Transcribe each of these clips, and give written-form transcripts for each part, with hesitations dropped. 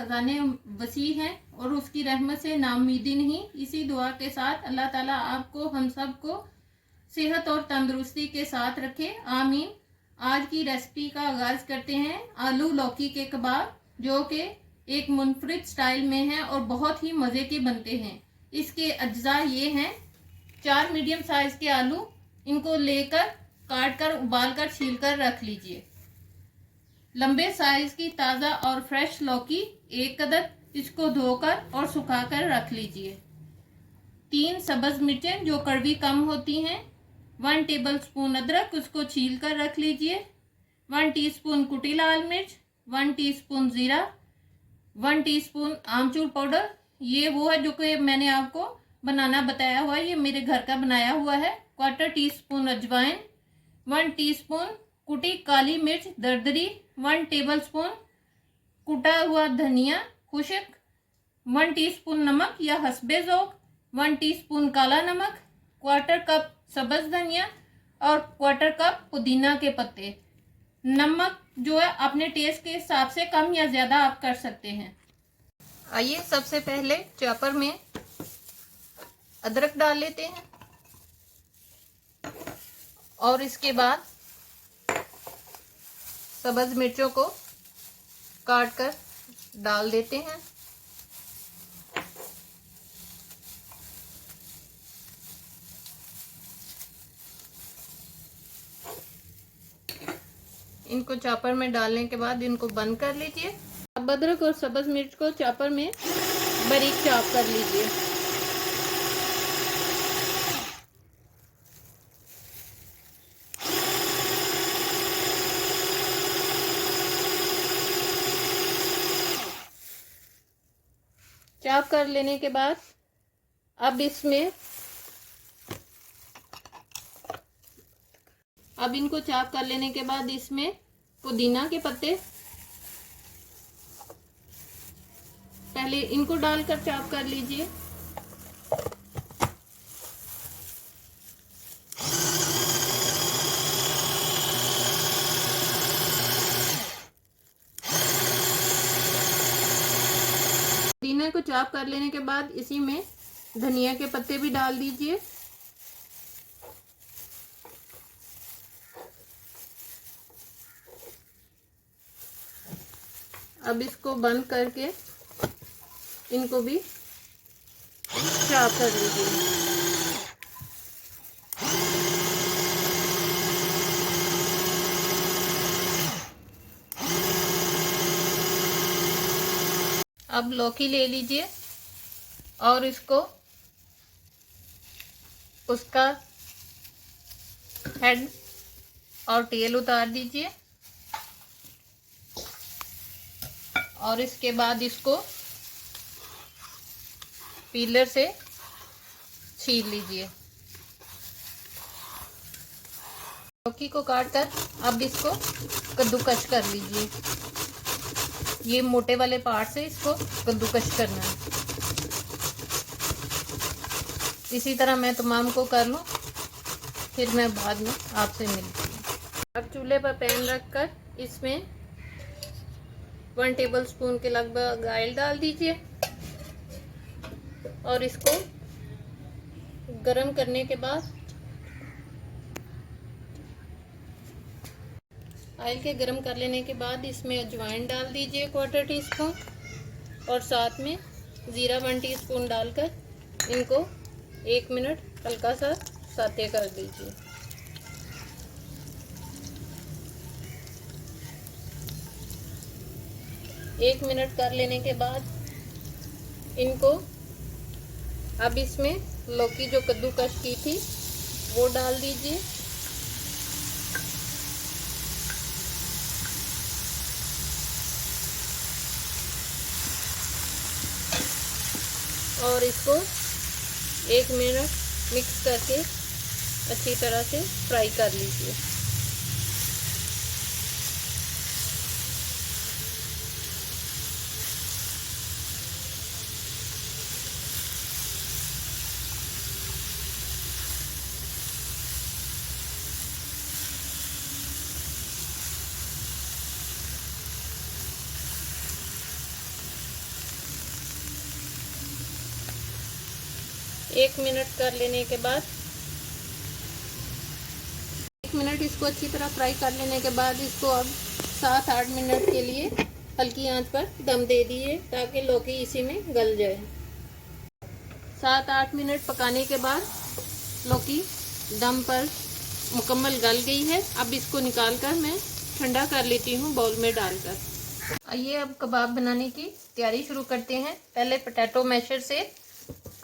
खजाने वसी हैं और उसकी रहमत से नाउमीदी नहीं। इसी दुआ के साथ अल्लाह ताला आपको हम सब को सेहत और तंदुरुस्ती के साथ रखे, आमीन। आज की रेसिपी का आगाज करते हैं। आलू लौकी के कबाब, जो कि एक मुनफरिद स्टाइल में है और बहुत ही मज़े के बनते हैं। इसके अज्जा ये हैं: 4 मीडियम साइज के आलू, इनको लेकर काट कर उबाल कर छील कर रख लीजिए। लंबे साइज की ताज़ा और फ्रेश लौकी 1 अदद, इसको धोकर और सुखाकर रख लीजिए। 3 सब्ज मिर्चें जो कड़वी कम होती हैं। 1 टेबलस्पून अदरक, उसको छील कर रख लीजिए। 1 टीस्पून कुटी लाल मिर्च, 1 टीस्पून जीरा, 1 टीस्पून आमचूर पाउडर। ये वो है जो कि मैंने आपको बनाना बताया हुआ है, ये मेरे घर का बनाया हुआ है। 1/4 टीस्पून अजवाइन, 1 टीस्पून कुटी काली मिर्च दरदरी, 1 टेबलस्पून कुटा हुआ धनिया खुश्क, 1 टीस्पून नमक या हस्बे ज़ौक़, 1 टीस्पून काला नमक, 1/4 कप सब्ज धनिया और 1/4 कप पुदीना के पत्ते। नमक जो है अपने टेस्ट के हिसाब से कम या ज़्यादा आप कर सकते हैं। आइए सबसे पहले चॉपर में अदरक डाल लेते हैं और इसके बाद सब्ज मिर्चों को काट कर डाल देते हैं। इनको चॉपर में डालने के बाद इनको बंद कर लीजिए। अब अदरक और सब्ज मिर्च को चॉपर में बारीक चॉप कर लीजिए। चॉप कर लेने के बाद अब इनको चॉप कर लेने के बाद इसमें पुदीना के पत्ते पहले इनको डालकर चॉप कर लीजिए। पुदीना को चॉप कर लेने के बाद इसी में धनिया के पत्ते भी डाल दीजिए। अब इसको बंद करके इनको भी चॉप कर लीजिए। अब लौकी ले लीजिए और इसको उसका हेड और टेल उतार दीजिए और इसके बाद इसको पीलर से छील लीजिए। लौकी को काट कर अब इसको कद्दूकस कर लीजिए। ये मोटे वाले पार्ट से इसको कद्दूकस करना है। इसी तरह मैं तमाम को कर लूँ, फिर मैं बाद में आपसे मिलती हूँ। अब चूल्हे पर पैन रखकर इसमें 1 टेबलस्पून के लगभग ऑयल डाल दीजिए और इसको गरम करने के बाद ऑयल के गरम कर लेने के बाद इसमें अजवाइन डाल दीजिए 1/4 टीस्पून और साथ में ज़ीरा 1 टीस्पून डालकर इनको 1 मिनट हल्का सा साते कर दीजिए। एक मिनट कर लेने के बाद इनको अब इसमें लौकी जो कद्दूकस की थी वो डाल दीजिए और इसको 1 मिनट मिक्स करके अच्छी तरह से फ्राई कर लीजिए। 1 मिनट कर लेने के बाद 1 मिनट इसको अच्छी तरह फ्राई कर लेने के बाद इसको अब 7-8 मिनट के लिए हल्की आंच पर दम दे दिए ताकि लौकी इसी में गल जाए। 7-8 मिनट पकाने के बाद लौकी दम पर मुकम्मल गल गई है। अब इसको निकाल कर मैं ठंडा कर लेती हूँ बाउल में डालकर। आइए अब कबाब बनाने की तैयारी शुरू करते हैं। पहले पोटैटो मैशर से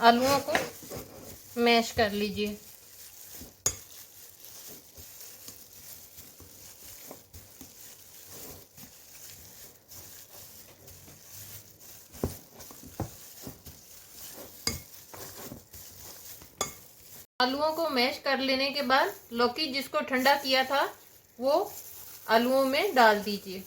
आलूओं को मैश कर लीजिए। आलूओं को मैश कर लेने के बाद लौकी जिसको ठंडा किया था वो आलूओं में डाल दीजिए।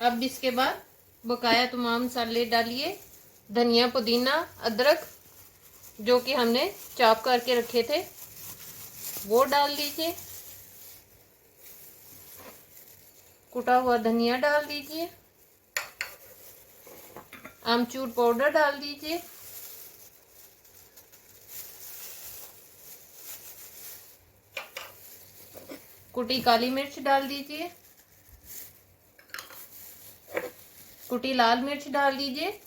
अब इसके बाद बकाया तमाम मसाले डालिए। धनिया, पुदीना, अदरक जो कि हमने चॉप करके रखे थे वो डाल दीजिए। कुटा हुआ धनिया डाल दीजिए। आमचूर पाउडर डाल दीजिए। कुटी काली मिर्च डाल दीजिए। कुटी लाल मिर्च डाल दीजिए।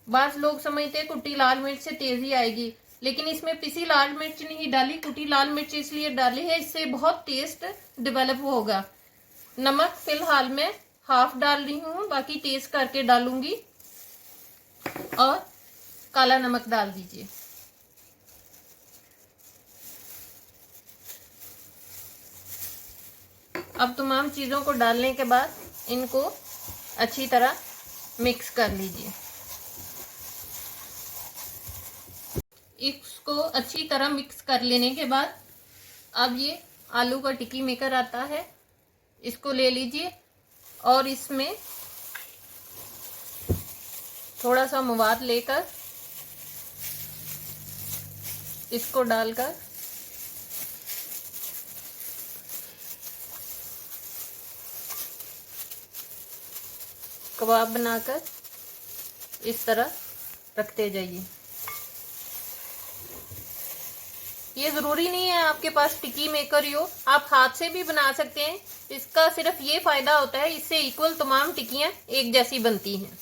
बास लोग समझते हैं कुटी लाल मिर्च से तेजी आएगी, लेकिन इसमें पिसी लाल मिर्च नहीं डाली, कुटी लाल मिर्च इसलिए डाली है इससे बहुत टेस्ट डेवलप होगा। नमक फिलहाल मैं हाफ डाल रही हूँ, बाकी टेस्ट करके डालूंगी। और काला नमक डाल दीजिए। अब तमाम चीज़ों को डालने के बाद इनको अच्छी तरह मिक्स कर लीजिए। इसको अच्छी तरह मिक्स कर लेने के बाद अब ये आलू का टिक्की मेकर आता है, इसको ले लीजिए और इसमें थोड़ा सा मवाद लेकर इसको डालकर कबाब बनाकर इस तरह रखते जाइए। ये ज़रूरी नहीं है आपके पास टिक्की मेकर ही हो, आप हाथ से भी बना सकते हैं। इसका सिर्फ ये फ़ायदा होता है, इससे इक्वल तमाम टिक्कियाँ एक जैसी बनती हैं।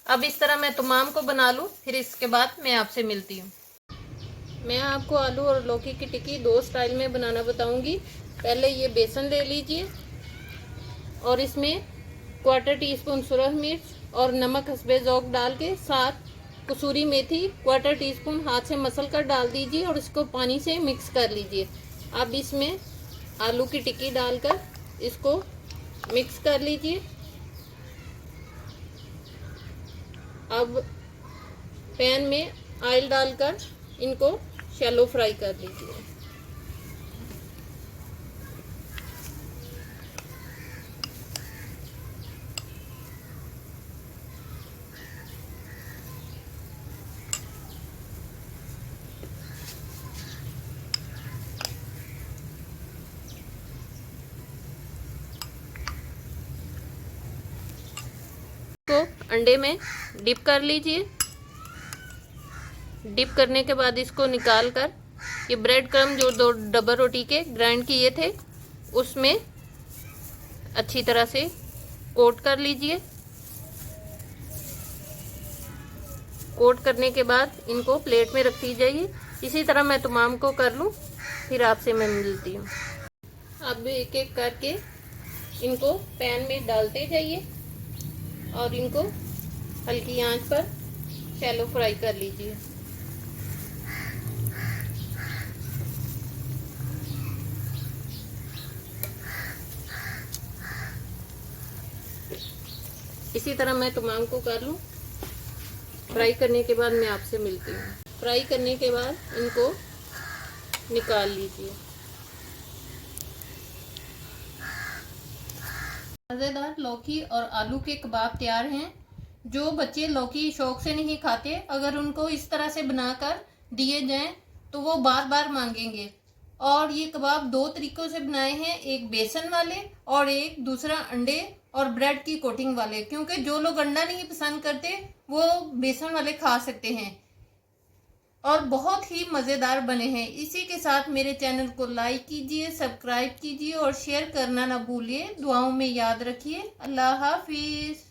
अब इस तरह मैं तमाम को बना लूँ, फिर इसके बाद मैं आपसे मिलती हूँ। मैं आपको आलू और लौकी की टिक्की दो स्टाइल में बनाना बताऊंगी। पहले ये बेसन ले लीजिए और इसमें 1/4 टीस्पून सुरख मिर्च और नमक हस्बे ज़ौक़ डाल के साथ कसूरी मेथी 1/4 टीस्पून हाथ से मसल कर डाल दीजिए और इसको पानी से मिक्स कर लीजिए। अब इसमें आलू की टिक्की डालकर इसको मिक्स कर लीजिए। अब पैन में ऑयल डालकर इनको शैलो फ्राई कर लीजिए। को अंडे में डिप कर लीजिए। डिप करने के बाद इसको निकाल कर ये ब्रेड क्रम्ब जो 2 डब्बा रोटी के ग्राइंड किए थे उसमें अच्छी तरह से कोट कर लीजिए। कोट करने के बाद इनको प्लेट में रख दीजिए। इसी तरह मैं तमाम को कर लूँ, फिर आपसे मैं मिलती हूँ। अब एक एक करके इनको पैन में डालते जाइए और इनको हल्की आंच पर शैलो फ्राई कर लीजिए। इसी तरह मैं तमाम को कर लूँ। फ्राई करने के बाद मैं आपसे मिलती हूँ। फ्राई करने के बाद इनको निकाल लीजिए। मज़ेदार लौकी और आलू के कबाब तैयार हैं। जो बच्चे लौकी शौक से नहीं खाते, अगर उनको इस तरह से बनाकर दिए जाएं तो वो बार बार मांगेंगे। और ये कबाब दो तरीकों से बनाए हैं, एक बेसन वाले और एक दूसरा अंडे और ब्रेड की कोटिंग वाले, क्योंकि जो लोग अंडा नहीं पसंद करते वो बेसन वाले खा सकते हैं। और बहुत ही मज़ेदार बने हैं। इसी के साथ मेरे चैनल को लाइक कीजिए, सब्सक्राइब कीजिए और शेयर करना ना भूलिए। दुआओं में याद रखिए। अल्लाह हाफिज़।